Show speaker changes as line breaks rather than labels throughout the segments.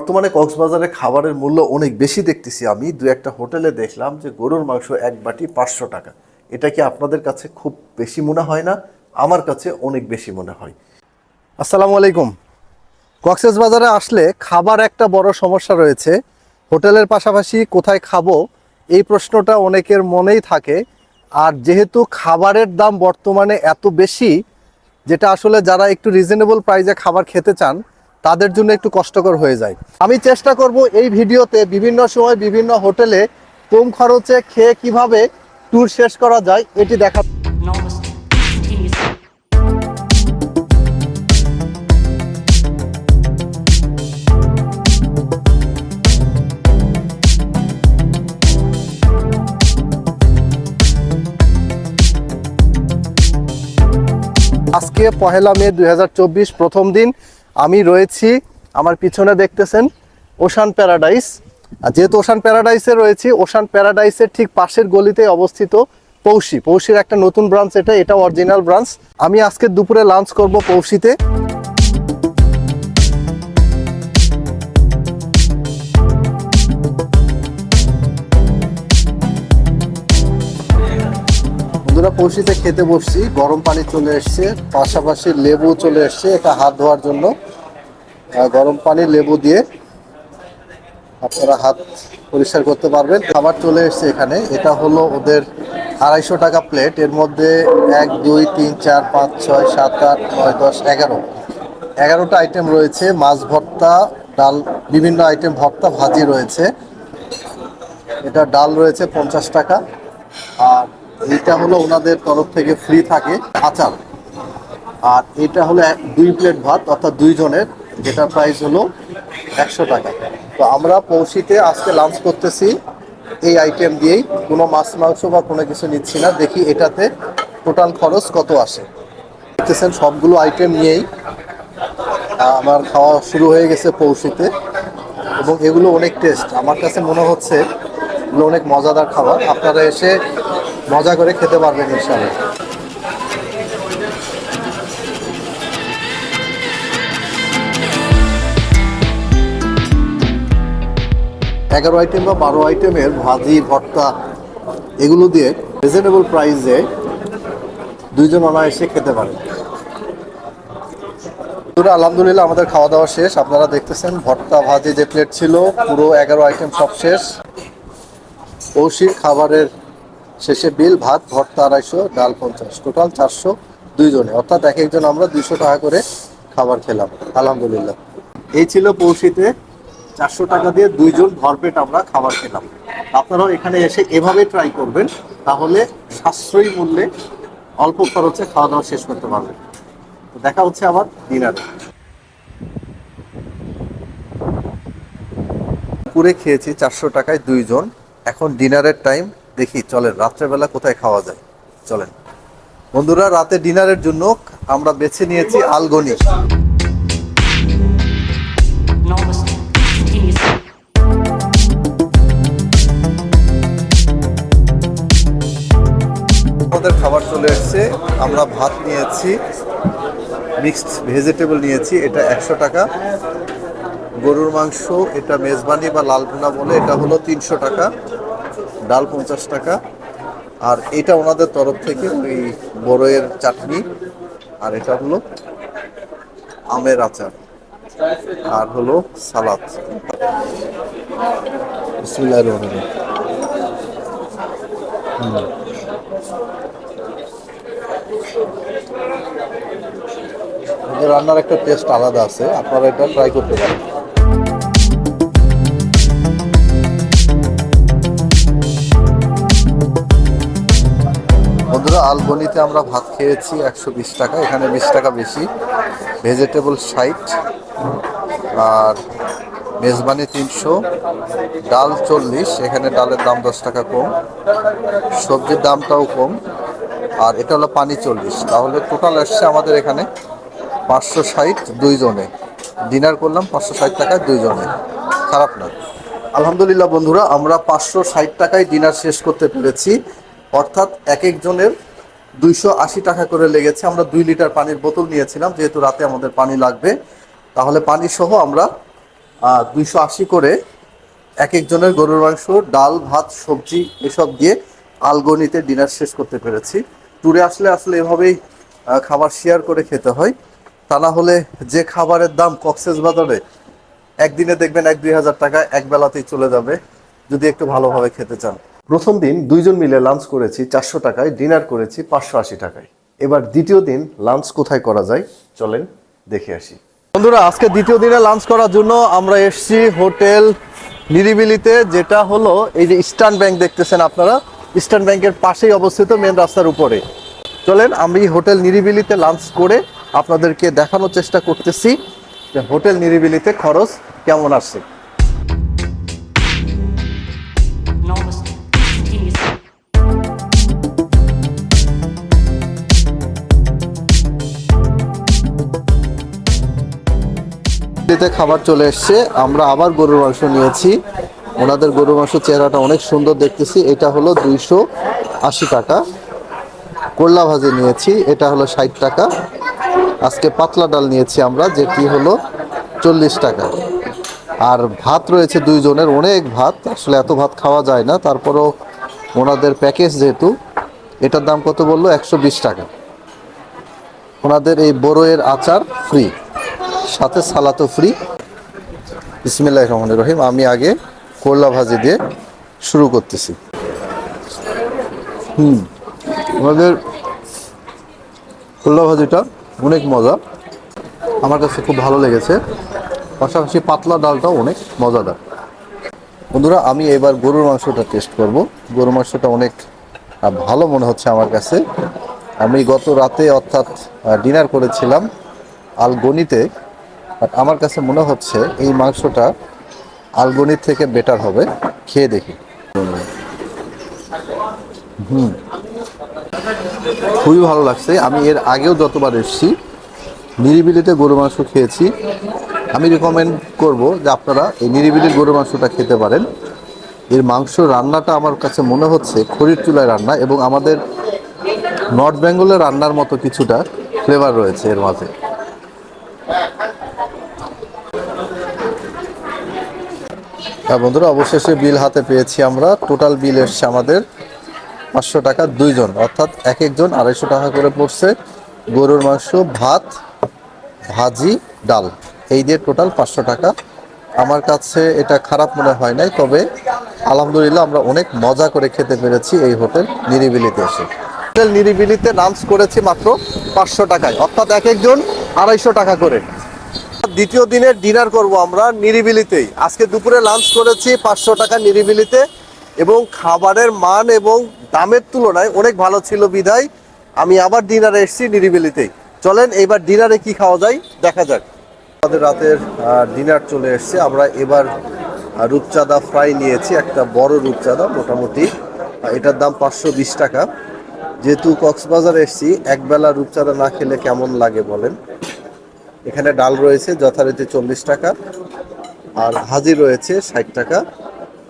বর্তমানে কক্সবাজারে খাবারের মূল্য অনেক বেশি দেখতেছি। আমি দু একটা হোটেলে দেখলাম যে গরুর মাংস এক বাটি 500 টাকা। এটা কি আপনাদের কাছে খুব বেশি মনে হয় না? আমার কাছে অনেক বেশি মনে হয়। আসসালামু আলাইকুম। কক্সবাজারে আসলে খাবার একটা বড় সমস্যা রয়েছে। হোটেলের পাশাপাশি কোথায় খাবো এই প্রশ্নটা অনেকের মনেই থাকে। আর যেহেতু খাবারের দাম বর্তমানে এত বেশি, যেটা আসলে যারা একটু রিজনেবল প্রাইসে খাবার খেতে চান তাদের জন্য একটু কষ্টকর হয়ে যায়। আমি চেষ্টা করব এই ভিডিওতে বিভিন্ন সময় বিভিন্ন হোটেলে কম খরচে খেয়ে কিভাবে ট্যুর শেষ করা যায় এটি দেখা। আজকে 1 মে 2024 প্রথম দিন। আমি রয়েছি, আমার পিছনে দেখতেছেন ওশান প্যারাডাইস। আর যেহেতু ওশান প্যারাডাইসে রয়েছি, ওশান প্যারাডাইসের ঠিক পাশের গলিতে অবস্থিত পৌষির একটা নতুন ব্রাঞ্চ। এটা অরিজিনাল ব্রাঞ্চ। আমি আজকে দুপুরে লাঞ্চ করব পৌষিতে। বন্ধুরা, পৌষিতে খেতে বসছি। গরম পানি চলে এসছে, পাশাপাশি লেবু চলে এসছে, এটা হাত ধোয়ার জন্য। গরম পানি লেবু দিয়ে আপনারা হাত পরিষ্কার করতে পারবেন। খাবার চলে এসছে এখানে। এটা হলো ওদের 250 টাকা প্লেট। এর মধ্যে 1 2 3 4 5 6 7 8 9 10 11টা আইটেম রয়েছে। মাছ ভর্তা, ডাল, বিভিন্ন আইটেম ভর্তা, ভাজি রয়েছে। এটা ডাল রয়েছে 50 টাকা। আর এইটা হলো ওনাদের তরফ থেকে ফ্রি থাকে আচার। আর এটা হলো 2 প্লেট ভাত, অর্থাৎ 2 জনের, যেটা প্রাইস হলো 100 টাকা। তো আমরা পৌষিতে আজকে লাঞ্চ করতেছি এই আইটেম দিয়েই, কোনো মাছ মাংস বা কোনো কিছু নিচ্ছি না। দেখি এটাতে টোটাল খরচ কত আসে। দেখতেছেন সবগুলো আইটেম নিয়েই আমার খাওয়া শুরু হয়ে গেছে পৌষিতে, এবং এগুলো অনেক টেস্ট। আমার কাছে মনে হচ্ছে এগুলো অনেক মজাদার খাবার। আপনারা এসে মজা করে খেতে পারবেন ইনশাআল্লাহ। এগারো আইটেম বা 12 আইটেমের ভাজি ভর্তা, এগুলো দিয়ে রিজনেবল প্রাইসে 2 জন অনায়াসে খেতে পারেন। আলহামদুলিল্লাহ আমাদের খাওয়া দাওয়া শেষ। আপনারা দেখতেছেন ভর্তা ভাজি যে প্লেট ছিল, পুরো 11 আইটেম সব শেষ। পৌষির খাবারের শেষে বিল ভাত ভর্তা 250, ডাল 50, টোটাল 400 2 জনে, অর্থাৎ এক একজন আমরা 200 টাকা করে খাবার খেলাম। আলহামদুলিল্লাহ এই ছিল পৌষিতে 400 টাকা দিয়ে 2 জন ভরপেট আমরা খাবার খেলাম। আপনারাও এখানে এসে এভাবে ট্রাই করবেন, তাহলে সাশ্রয়ী মূল্যে অল্প খরচে খাওয়া দাওয়া শেষ করতে পারবেন। তো দেখা হচ্ছে আবার ডিনারে। পুরে খেয়েছি 400 টাকায় 2 জন। এখন ডিনারের টাইম। দেখি চলেন রাত্রেবেলা কোথায় খাওয়া যায়। চলেন বন্ধুরা, রাতে ডিনারের জন্য আমরা বেছে নিয়েছি আলগনি। আমাদের খাবার চলে এসেছে। আমরা ভাত নিয়েছি, মিক্সড ভেজিটেবল নিয়েছি, এটা 100 টাকা। গরুর মাংস, এটা মেজবানি বা লাল ভুনা বলে, এটা হলো 300 টাকা। ডাল 50 টাকা। আর এটা ওনাদের তরফ থেকে ওই বড়ইয়ের চাটনি, আর এটা হলো আমের আচার, আর হলো সালাদ। বিসমিল্লাহির রহমানির রহিম। ওদের রান্নার একটা টেস্ট আলাদা আছে, আপনারা এটা ট্রাই করতে পারেন। বন্ধুরা, আলবনিতে আমরা ভাত খেয়েছি 120 টাকা, এখানে 20 টাকা বেশি। ভেজিটেবল 60, আর মেজবানি 300, ডাল 40, এখানে ডালের দাম 10 টাকা কম, সবজির দামটাও কম। আর এটা হলো পানি 40। তাহলে টোটাল আসছে আমাদের এখানে 560 2 জনে। ডিনার করলাম 560 টাকায় 2 জনে, খারাপ না। আলহামদুলিল্লাহ বন্ধুরা, আমরা 560 টাকায় ডিনার শেষ করতে পেরেছি। অর্থাৎ এক একজনের 280 টাকা করে লেগেছে। আমরা 2 লিটার পানির বোতল নিয়েছিলাম, যেহেতু রাতে আমাদের পানি লাগবে। তাহলে পানি সহ আমরা 280 করে এক একজনের গরুর মাংস, ডাল, ভাত, সবজি এসব দিয়ে আলগনিতে ডিনার শেষ করতে পেরেছি। ট্যুরে আসলে আসলে এভাবেই খাবার শেয়ার করে খেতে হয়, তা না হলে যে খাবারের দাম কক্সবাজারে একদিনে দেখবেন 1-2 হাজার টাকা এক বেলাতেই চলে যাবে যদি একটু ভালোভাবে খেতে চান। প্রথম দিন দুইজন মিলে লাঞ্চ করেছি 400 টাকায়, ডিনার করেছি 580 টাকায়। এবার দ্বিতীয় দিন লাঞ্চ কোথায় করা যায় চলেন দেখে আসি। বন্ধুরা, আজকে দ্বিতীয় দিনে লাঞ্চ করার জন্য আমরা এসেছি হোটেল নিরিবিলিতে, যেটা হলো এই যে ইস্টার্ন ব্যাংক দেখতেছেন আপনারা, ইস্টার্ন ব্যাংকের পাশেই অবস্থিত, মেন রাস্তার উপরে। চলেন আমি হোটেল নিরিবিলিতে লাঞ্চ করে আপনাদেরকে দেখানোর চেষ্টা করতেছি যে হোটেল নিরিবিলিতে খরচ কেমন আসছে। খাবার চলে এসছে, আমরা আবার গরুর মাংস নিয়েছি। ওনাদের গরুর মাংস চেহারাটা অনেক সুন্দর দেখতেছি। এটা হলো 280 টাকা। করলা ভাজি নিয়েছি, এটা হলো 60 টাকা। আজকে পাতলা ডাল নিয়েছি আমরা, যেটি হলো 40 টাকা। আর ভাত রয়েছে দুইজনের, অনেক ভাত, আসলে এত ভাত খাওয়া যায় না, তারপরও ওনাদের প্যাকেজ যেহেতু, এটার দাম কত বললো, 120 টাকা। ওনাদের এই বড়ইয়ের আচার ফ্রি, সাথে সালাদও ফ্রি। বিসমিল্লাহির রহমানির রহিম। আমি আগে করলা ভাজি দিয়ে শুরু করতেছি। আমাদের করলা ভাজিটা অনেক মজা, আমার কাছে খুব ভালো লেগেছে। পাশাপাশি পাতলা ডালটাও অনেক মজাদার। বন্ধুরা, আমি এবার গরুর মাংসটা টেস্ট করব। গরুর মাংসটা অনেক ভালো মনে হচ্ছে আমার কাছে। আমি গত রাতে অর্থাৎ ডিনার করেছিলাম আলগনিতে, বাট আমার কাছে মনে হচ্ছে এই মাংসটা আলগনির থেকে বেটার হবে। খেয়ে দেখি। খুবই ভালো লাগছে। আমি এর আগেও যতবার এসেছি নিরিবিলিতে গরু মাংস খেয়েছি। আমি রিকমেন্ড করব যে আপনারা এই নিরিবিলির গরু মাংসটা খেতে পারেন। এর মাংস রান্নাটা আমার কাছে মনে হচ্ছে খড়ির চুলায় রান্না, এবং আমাদের নর্থ বেঙ্গলের রান্নার মতো কিছুটা ফ্লেভার রয়েছে এর মাঝে। বন্ধুরা, অবশেষে বিল হাতে পেয়েছি আমরা। টোটাল বিল এসছে আমাদের 500 টাকা দুইজন, অর্থাৎ এক একজন 250 টাকা করে পড়ছে। গরুর মাংস, ভাত, ভাজি, ডাল, এই দিয়ে টোটাল 500 টাকা। আমার কাছে এটা খারাপ মনে হয় নাই, তবে আলহামদুলিল্লাহ আমরা অনেক মজা করে খেতে পেরেছি এই হোটেল নিরিবিলিতে এসে। হোটেল নিরিবিলিতে লাঞ্চ করেছি মাত্র 500 টাকায়, অর্থাৎ এক একজন 250 টাকা করে। দ্বিতীয় দিনের ডিনার করব আমরা নিরিবিলিতেই। আজকে দুপুরে লাঞ্চ করেছি 500 টাকা নিরিবিলিতে, এবং খাবারের মান এবং দামের তুলনায় অনেক ভালো ছিল বিধায় আমি আবার ডিনারে এসেছি নিরিবিলিতেই। চলেন এবার ডিনারে কি খাওয়া যায় দেখা যাক। আমাদের রাতের ডিনার চলে এসছে। আমরা এবার রূপচাঁদা ফ্রাই নিয়েছি, একটা বড় রূপচাঁদা মোটামুটি, এটার দাম 520 টাকা। যেহেতু কক্সবাজার এসেছি, একবেলা রূপচাঁদা না খেলে কেমন লাগে বলেন। এখানে ডাল রয়েছে যথারীতি 40 টাকা, আর ভাজি রয়েছে 60 টাকা,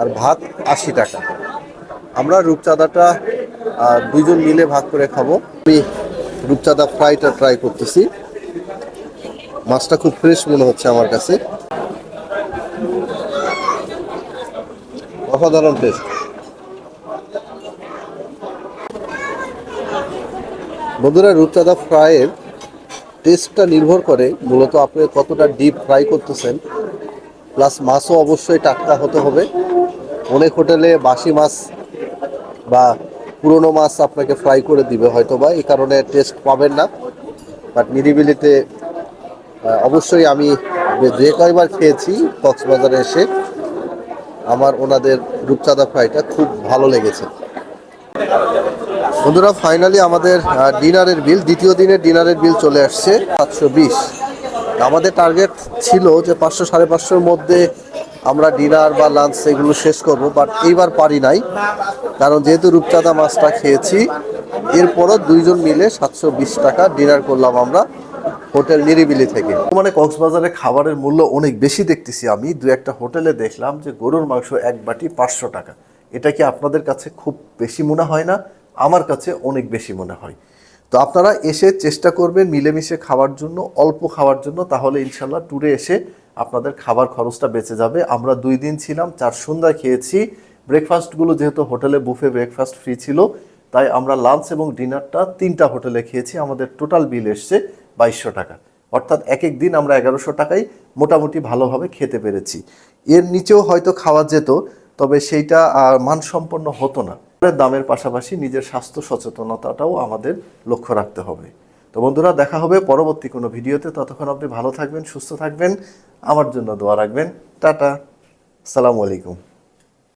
আর ভাত 80 টাকা। আমরা রূপচাঁদাটা দুইজন মিলে ভাগ করে খাবো। আমি রূপচাঁদা ফ্রাইটা ট্রাই করতেছি। মাছটা খুব ফ্রেশ মনে হচ্ছে আমার কাছে, অসাধারণ টেস্ট। বন্ধুরা, রূপচাঁদা ফ্রাইয়ের টেস্টটা নির্ভর করে মূলত আপনি কতটা ডিপ ফ্রাই করতেছেন, প্লাস মাছও অবশ্যই টাটকা হতে হবে। অনেক হোটেলে বাসি মাছ বা পুরনো মাছ আপনাকে ফ্রাই করে দিবে হয়তো, বা এই কারণে টেস্ট পাবেন না। বাট নিরিবিলিতে অবশ্যই আমি যে কয়বার খেয়েছি কক্সবাজারে এসে, আমার ওনাদের রূপচাঁদা ফ্রাইটা খুব ভালো লেগেছে। বন্ধুরা, ফাইনালি আমাদের ডিনারের বিল, দ্বিতীয় দিনের ডিনারের বিল চলে আসছে 720। আমাদের টার্গেট ছিল যে 500-550 মধ্যে আমরা ডিনার বা লাঞ্চ এগুলো শেষ করব, বাট এইবার পারি নাই, কারণ যেহেতু রূপচাঁদা মাছটা খেয়েছি। এরপরও দুইজন মিলে 720 টাকা ডিনার করলাম আমরা হোটেল নিরিবিলি থেকে। মানে কক্সবাজারে খাবারের মূল্য অনেক বেশি দেখতেছি আমি। দু একটা হোটেলে দেখলাম যে গরুর মাংস এক বাটি 500 টাকা। এটা কি আপনাদের কাছে খুব বেশি মনে হয় না? আমার কাছে অনেক বেশি মনে হয়। তো আপনারা এসে চেষ্টা করবেন মিলেমিশে খাওয়ার জন্য, অল্প খাওয়ার জন্য, তাহলে ইনশাল্লাহ ট্যুরে এসে
আপনাদের খাবার খরচটা বেঁচে যাবে। আমরা 2 দিন ছিলাম, 4 সন্ধ্যা খেয়েছি। ব্রেকফাস্টগুলো যেহেতু হোটেলে বুফে ব্রেকফাস্ট ফ্রি ছিল, তাই আমরা লাঞ্চ এবং ডিনারটা 3টা হোটেলে খেয়েছি। আমাদের টোটাল বিল এসছে 2200 টাকা। অর্থাৎ এক এক দিন আমরা 1100 টাকায় মোটামুটি ভালোভাবে খেতে পেরেছি। এর নিচেও হয়তো খাওয়া যেত, তবে সেইটা মানসম্পন্ন হতো না। দামের পাশাপাশি নিজের স্বাস্থ্য সচেতনতাটাও আমাদের লক্ষ্য রাখতে হবে। তো বন্ধুরা, দেখা হবে পরবর্তী কোনো ভিডিওতে। ততক্ষণ আপনি ভালো থাকবেন, সুস্থ থাকবেন, আমার জন্য দোয়া রাখবেন। টাটা, আসসালামু আলাইকুম।